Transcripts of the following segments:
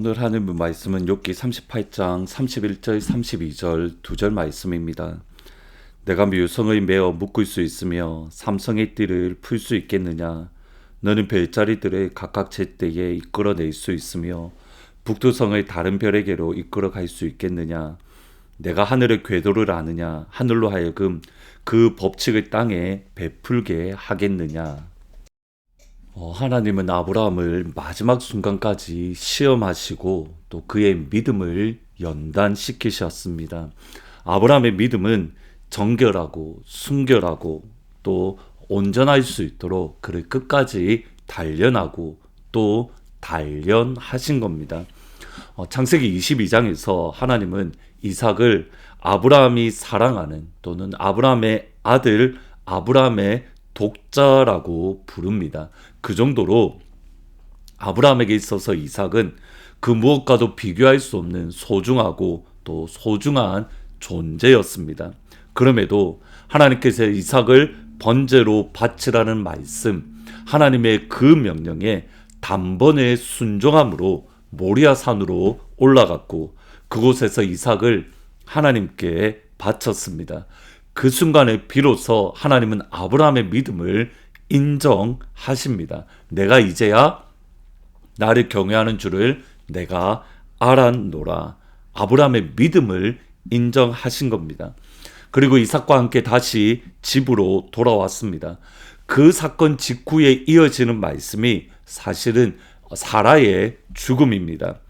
오늘 하는 말씀은 욥기 38장 31절 32절 두 절 말씀입니다. 내가 묘성을 메어 묶을 수 있으며 삼성의 띠를 풀 수 있겠느냐. 너는 별자리들을 각각 제때에 이끌어낼 수 있으며 북두성을 다른 별에게로 이끌어 갈 수 있겠느냐. 내가 하늘의 궤도를 아느냐. 하늘로 하여금 그 법칙을 땅에 베풀게 하겠느냐. 하나님은 아브라함을 마지막 순간까지 시험하시고 또 그의 믿음을 연단시키셨습니다. 아브라함의 믿음은 정결하고 순결하고 또 온전할 수 있도록 그를 끝까지 단련하고 또 단련하신 겁니다. 창세기 22장에서 하나님은 이삭을 아브라함이 사랑하는 또는 아브라함의 아들 아브라함의 독자라고 부릅니다. 그 정도로 아브라함에게 있어서 이삭은 그 무엇과도 비교할 수 없는 소중하고 또 소중한 존재였습니다. 그럼에도 하나님께서 이삭을 번제로 바치라는 말씀, 하나님의 그 명령에 단번에 순종함으로 모리아 산으로 올라갔고 그곳에서 이삭을 하나님께 바쳤습니다. 그 순간에 비로소 하나님은 아브라함의 믿음을 인정하십니다. 내가 이제야 나를 경외하는 줄을 내가 알았노라. 아브라함의 믿음을 인정하신 겁니다. 그리고 이삭과 함께 다시 집으로 돌아왔습니다. 그 사건 직후에 이어지는 말씀이 사실은 사라의 죽음입니다.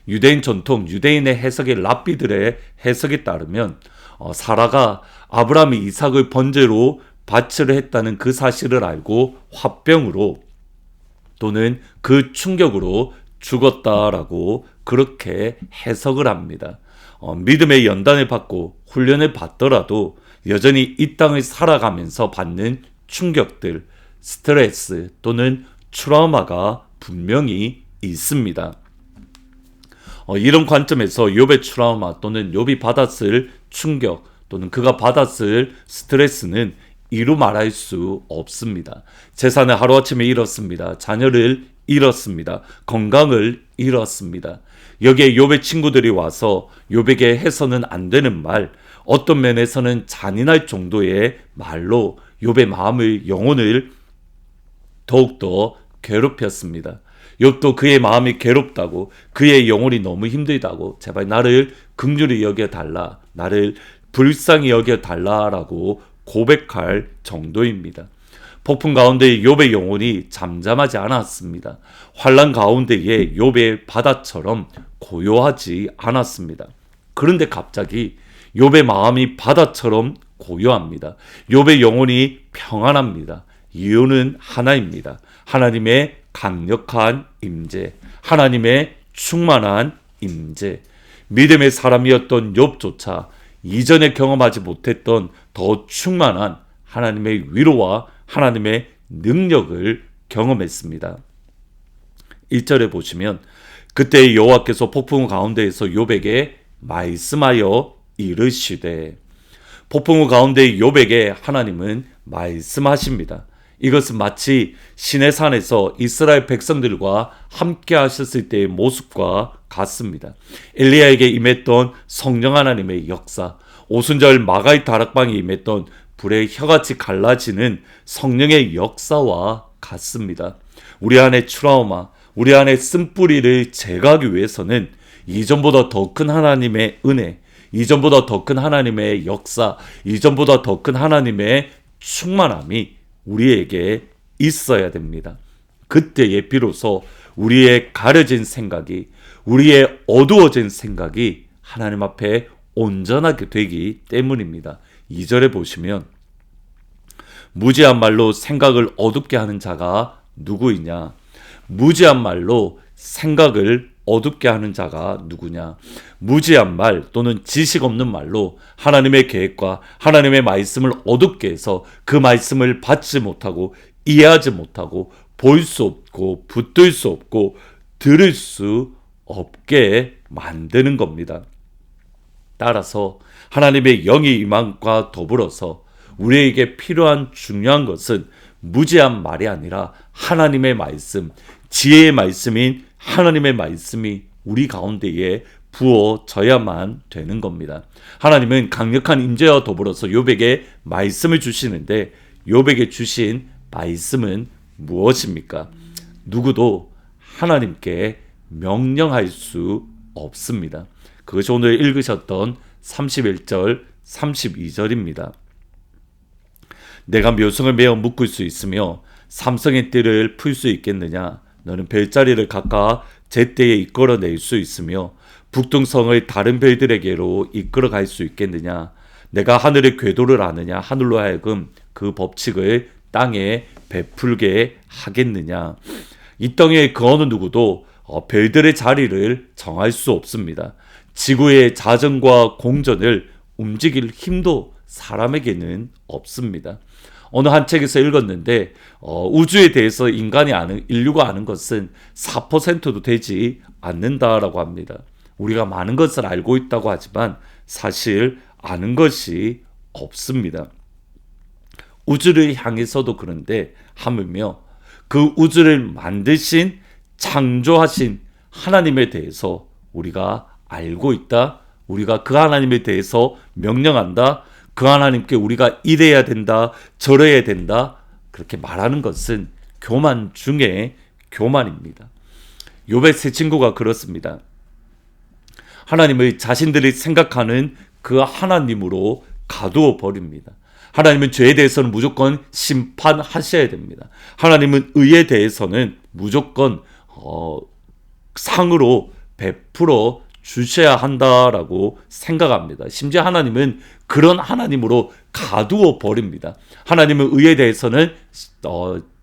유대인 전통, 유대인의 해석의 랍비들의 해석에 따르면 사라가 아브라함이 이삭을 번제로 바치려 했다는 그 사실을 알고 화병으로 또는 그 충격으로 죽었다라고 그렇게 해석을 합니다. 믿음의 연단을 받고 훈련을 받더라도 여전히 이 땅을 살아가면서 받는 충격들, 스트레스 또는 트라우마가 분명히 있습니다. 이런 관점에서 욥의 트라우마 또는 욥이 받았을 충격 또는 그가 받았을 스트레스는 이루 말할 수 없습니다. 재산을 하루아침에 잃었습니다. 자녀를 잃었습니다. 건강을 잃었습니다. 여기에 욥의 친구들이 와서 욥에게 해서는 안 되는 말, 어떤 면에서는 잔인할 정도의 말로 욥의 마음을, 영혼을 더욱더 괴롭혔습니다. 욥도 그의 마음이 괴롭다고, 그의 영혼이 너무 힘들다고, 제발 나를 긍휼히 여겨달라, 나를 불쌍히 여겨달라라고 고백할 정도입니다. 폭풍 가운데 욥의 영혼이 잠잠하지 않았습니다. 환난 가운데에 욥의 바다처럼 고요하지 않았습니다. 그런데 갑자기 욥의 마음이 바다처럼 고요합니다. 욥의 영혼이 평안합니다. 이유는 하나입니다. 하나님의 강력한 임재, 하나님의 충만한 임재. 믿음의 사람이었던 욥조차 이전에 경험하지 못했던 더 충만한 하나님의 위로와 하나님의 능력을 경험했습니다. 1절에 보시면 그때 여호와께서 폭풍 가운데에서 욥에게 말씀하여 이르시되, 폭풍 가운데 욥에게 하나님은 말씀하십니다. 이것은 마치 시내산에서 이스라엘 백성들과 함께 하셨을 때의 모습과 같습니다. 엘리야에게 임했던 성령 하나님의 역사, 오순절 마가의 다락방에 임했던 불의 혀같이 갈라지는 성령의 역사와 같습니다. 우리 안에 트라우마, 우리 안에 쓴뿌리를 제거하기 위해서는 이전보다 더 큰 하나님의 은혜, 이전보다 더 큰 하나님의 역사, 이전보다 더 큰 하나님의 충만함이 우리에게 있어야 됩니다. 그때에 비로소 우리의 가려진 생각이, 우리의 어두워진 생각이 하나님 앞에 온전하게 되기 때문입니다. 2절에 보시면 무지한 말로 생각을 어둡게 하는 자가 누구이냐? 무지한 말로 생각을 어둡게 하는 자가 누구냐? 무지한 말 또는 지식 없는 말로 하나님의 계획과 하나님의 말씀을 어둡게 해서 그 말씀을 받지 못하고 이해하지 못하고 볼 수 없고 붙들 수 없고 들을 수 없게 만드는 겁니다. 따라서 하나님의 영이 임함과 더불어서 우리에게 필요한 중요한 것은 무지한 말이 아니라 하나님의 말씀, 지혜의 말씀인 하나님의 말씀이 우리 가운데에 부어져야만 되는 겁니다. 하나님은 강력한 임재와 더불어서 욥에게 말씀을 주시는데 욥에게 주신 말씀은 무엇입니까? 누구도 하나님께 명령할 수 없습니다. 그것이 오늘 읽으셨던 31절, 32절입니다. 내가 묘성을 메어 묶을 수 있으며 삼성의 띠를 풀 수 있겠느냐? 너는 별자리를 각각 제때에 이끌어낼 수 있으며 북동성을 다른 별들에게로 이끌어갈 수 있겠느냐? 내가 하늘의 궤도를 아느냐? 하늘로 하여금 그 법칙을 땅에 베풀게 하겠느냐? 이 땅의 그 어느 누구도 별들의 자리를 정할 수 없습니다. 지구의 자전과 공전을 움직일 힘도 사람에게는 없습니다. 어느 한 책에서 읽었는데 우주에 대해서 인류가 아는 것은 4%도 되지 않는다라고 합니다. 우리가 많은 것을 알고 있다고 하지만 사실 아는 것이 없습니다. 우주를 향해서도 그런데 하물며 그 우주를 만드신 창조하신 하나님에 대해서 우리가 알고 있다. 우리가 그 하나님에 대해서 명령한다. 그 하나님께 우리가 이래야 된다. 저래야 된다. 그렇게 말하는 것은 교만 중에 교만입니다. 욥의 세 친구가 그렇습니다. 하나님을 자신들이 생각하는 그 하나님으로 가두어 버립니다. 하나님은 죄에 대해서는 무조건 심판하셔야 됩니다. 하나님은 의에 대해서는 무조건 상으로 베풀어 주셔야 한다라고 생각합니다. 심지어 하나님은 그런 하나님으로 가두어 버립니다. 하나님은 의에 대해서는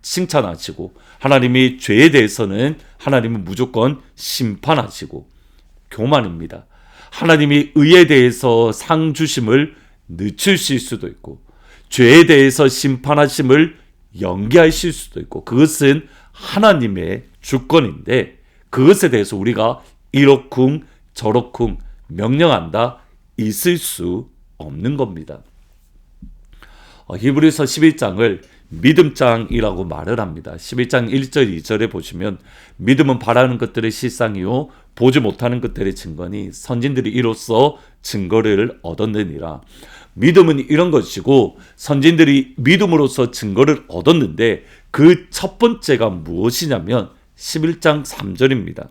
칭찬하시고 하나님이 죄에 대해서는 하나님은 무조건 심판하시고 교만입니다. 하나님이 의에 대해서 상 주심을 늦추실 수도 있고 죄에 대해서 심판하심을 연기하실 수도 있고 그것은 하나님의 주권인데 그것에 대해서 우리가 이러쿵 저러쿵 명령한다 있을 수 없는 겁니다. 히브리서 11장을 믿음장이라고 말을 합니다. 11장 1절 2절에 보시면 믿음은 바라는 것들의 실상이요 보지 못하는 것들의 증거니 선진들이 이로써 증거를 얻었느니라. 믿음은 이런 것이고 선진들이 믿음으로써 증거를 얻었는데 그 첫 번째가 무엇이냐면 11장 3절입니다.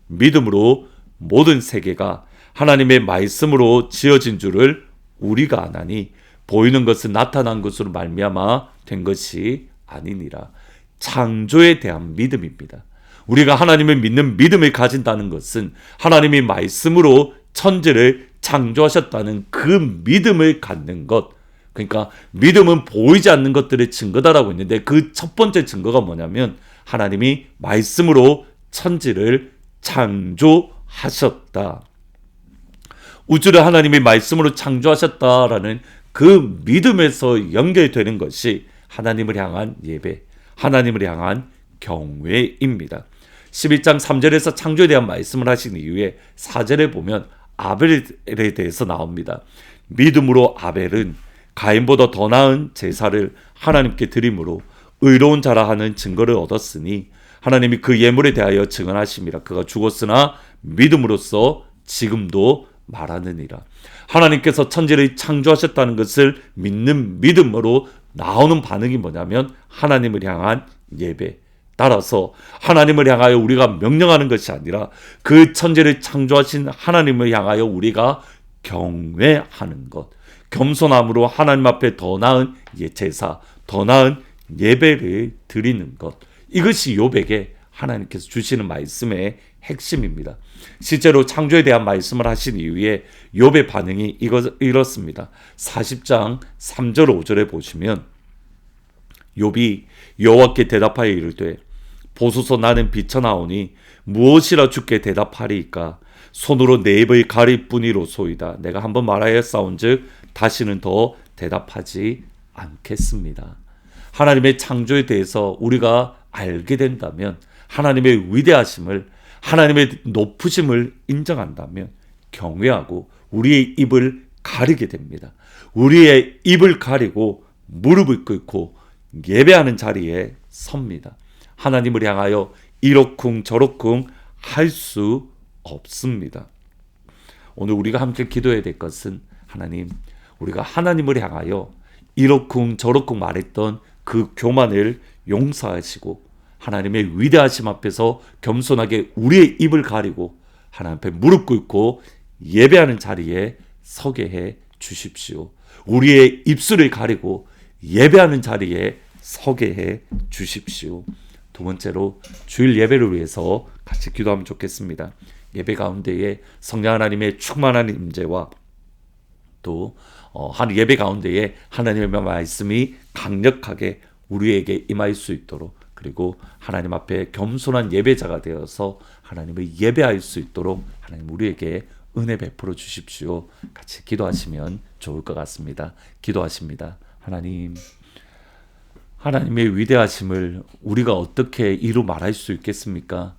믿음으로 모든 세계가 하나님의 말씀으로 지어진 줄을 우리가 아나니 보이는 것은 나타난 것으로 말미암아 된 것이 아니니라. 창조에 대한 믿음입니다. 우리가 하나님을 믿는 믿음을 가진다는 것은 하나님이 말씀으로 천지를 창조하셨다는 그 믿음을 갖는 것. 그러니까 믿음은 보이지 않는 것들의 증거다라고 했는데 그 첫 번째 증거가 뭐냐면 하나님이 말씀으로 천지를 창조하셨다. 우주를 하나님이 말씀으로 창조하셨다라는 그 믿음에서 연결되는 것이 하나님을 향한 예배, 하나님을 향한 경외입니다. 11장 3절에서 창조에 대한 말씀을 하신 이후에 4절에 보면 아벨에 대해서 나옵니다. 믿음으로 아벨은 가인보다 더 나은 제사를 하나님께 드림으로 의로운 자라 하는 증거를 얻었으니 하나님이 그 예물에 대하여 증언하심이라. 그가 죽었으나 믿음으로써 지금도 말하느니라. 하나님께서 천지를 창조하셨다는 것을 믿는 믿음으로 나오는 반응이 뭐냐면 하나님을 향한 예배. 따라서 하나님을 향하여 우리가 명령하는 것이 아니라 그 천지를 창조하신 하나님을 향하여 우리가 경외하는 것. 겸손함으로 하나님 앞에 더 나은 제사, 더 나은 예배를 드리는 것. 이것이 욥에게 하나님께서 주시는 말씀의 핵심입니다. 실제로 창조에 대한 말씀을 하신 이후에 욥의 반응이 이렇습니다. 40장 3절 5절에 보시면 욥이 여호와께 대답하여 이르되 보소서 나는 비쳐나오니 무엇이라 주께 대답하리이까 손으로 내 입을 가릴 뿐이로소이다. 내가 한번 말하였사온즉 다시는 더 대답하지 않겠습니다. 하나님의 창조에 대해서 우리가 알게 된다면 하나님의 위대하심을 하나님의 높으심을 인정한다면 경외하고 우리의 입을 가리게 됩니다. 우리의 입을 가리고 무릎을 꿇고 예배하는 자리에 섭니다. 하나님을 향하여 이러쿵 저러쿵 할 수 없습니다. 오늘 우리가 함께 기도해야 될 것은 하나님, 우리가 하나님을 향하여 이러쿵 저러쿵 말했던 그 교만을 용서하시고 하나님의 위대하심 앞에서 겸손하게 우리의 입을 가리고 하나님 앞에 무릎 꿇고 예배하는 자리에 서게 해 주십시오. 우리의 입술을 가리고 예배하는 자리에 서게 해 주십시오. 두 번째로 주일 예배를 위해서 같이 기도하면 좋겠습니다. 예배 가운데에 성령 하나님의 충만한 임재와 또 예배 가운데에 하나님의 말씀이 강력하게 우리에게 임할 수 있도록, 그리고 하나님 앞에 겸손한 예배자가 되어서 하나님을 예배할 수 있도록 하나님 우리에게 은혜 베풀어 주십시오. 같이 기도하시면 좋을 것 같습니다. 기도하십니다. 하나님의 위대하심을 우리가 어떻게 이루 말할 수 있겠습니까?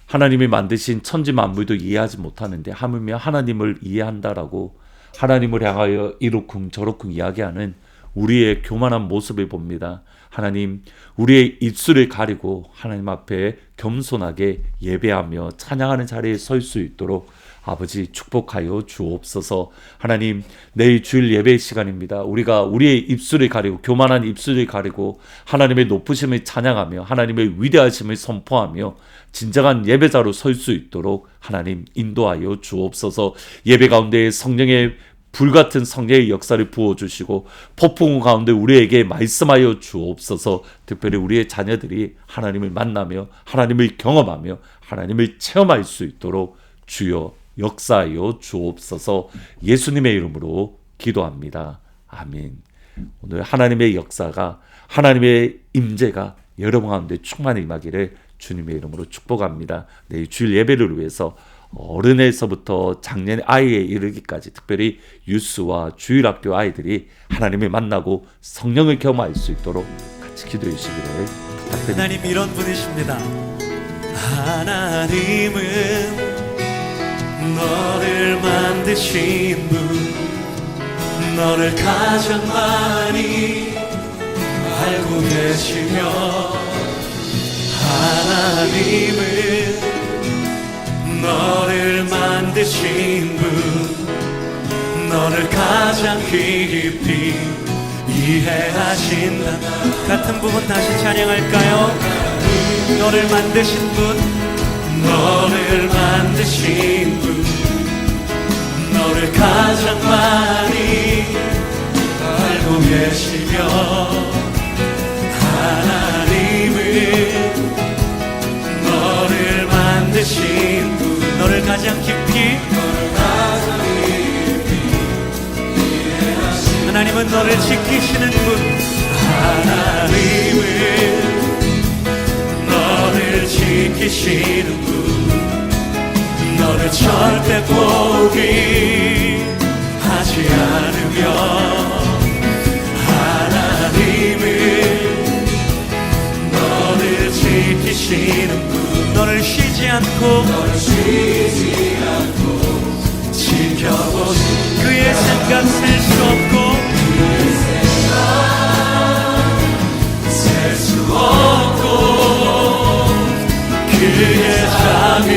하나님이 만드신 천지 만물도 이해하지 못하는데 하물며 하나님을 이해한다라고 하나님을 향하여 이러쿵 저러쿵 이야기하는 우리의 교만한 모습을 봅니다. 하나님, 우리의 입술을 가리고 하나님 앞에 겸손하게 예배하며 찬양하는 자리에 설 수 있도록 아버지 축복하여 주옵소서. 하나님, 내일 주일 예배 시간입니다. 우리가 우리의 입술을 가리고 교만한 입술을 가리고 하나님의 높으심을 찬양하며 하나님의 위대하심을 선포하며 진정한 예배자로 설 수 있도록 하나님 인도하여 주옵소서. 예배 가운데 성령의 불같은 성령의 역사를 부어주시고 폭풍 가운데 우리에게 말씀하여 주옵소서. 특별히 우리의 자녀들이 하나님을 만나며 하나님을 경험하며 하나님을 체험할 수 있도록 주여 역사하여 주옵소서. 예수님의 이름으로 기도합니다. 아멘. 오늘 하나님의 역사가, 하나님의 임재가 여러분 가운데 충만히 임하기를 주님의 이름으로 축복합니다. 내일 주일 예배를 위해서 어른에서부터 작년 아이에 이르기까지 특별히 유스와 주일학교 아이들이 하나님을 만나고 성령을 경험할 수 있도록 같이 기도해 주시기를 부탁드립니다. 하나님 이런 분이십니다. 하나님은 너를 만드신 분, 너를 가장 많이 알고 계시며 하나님은 너를 만드신 분, 너를 가장 깊이 이해하신다. 같은 부분 다시 찬양할까요? 너를 만드신 분, 너를 만드신 분, 너를 가장 많이 알고 계시며 하나님은 너를 만드신 분, 너를 가장 깊이 하나님은 너를 지키시는 분, 하나님은 너를 지키시는 분, 너를 절대 포기하지 않으며 하나님은 너를 지키시는 분, 너를 쉬지 않고 지켜보시 그의 생각 셀 수 없고 셀 수 없고 그의 잠이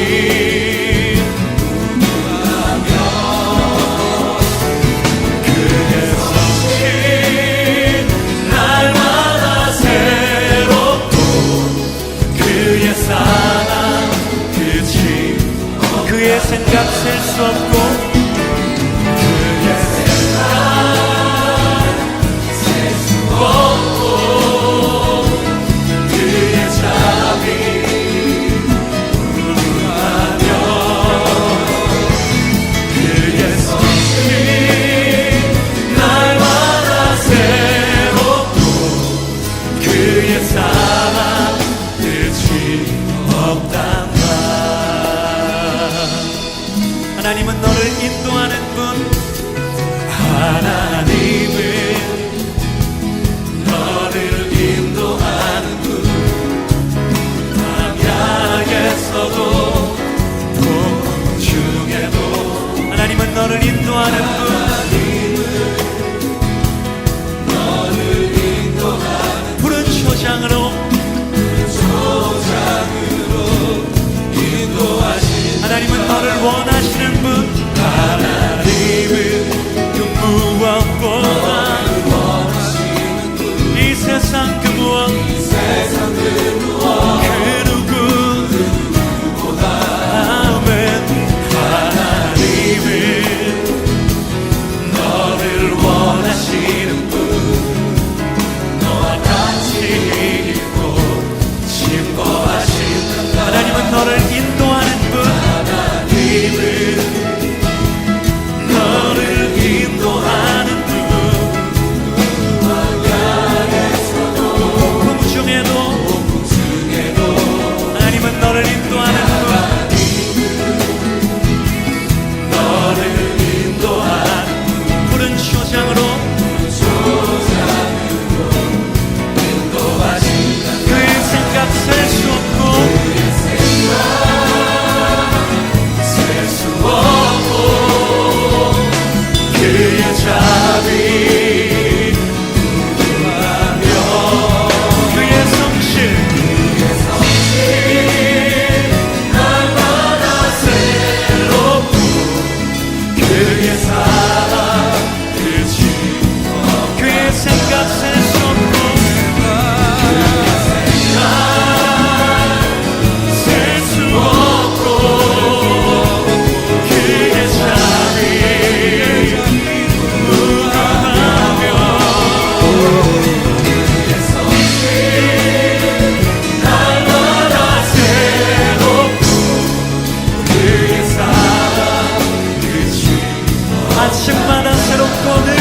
그의 성실 날마다 새롭고 그의 사랑 그치 그의 생각 셀 수 없고 그의 생각 셀 수 없고 그의 잠이 무궁하며 무엇보다 이 세상 그 무엇 그 누구보다 아멘. 하나님은 너를 원하시는 분, 너와 같이 있고 기뻐하시는 하나님은 너를 인도하는 분, 하나님은 너를 인도하는 분, 폭풍 중에도 하나님은 너를 인도하는 분, 너를 인도하는 푸른 초장으로 그의 생각 셀 수 없고 그의 자비 그의 성실 날마다 새롭고 그의 사랑 그의 생각 셀 수 없고 셀 수 없고 그의 자비 무궁하며 날마다 새롭고 그의 사랑 아침마다 새롭고 늘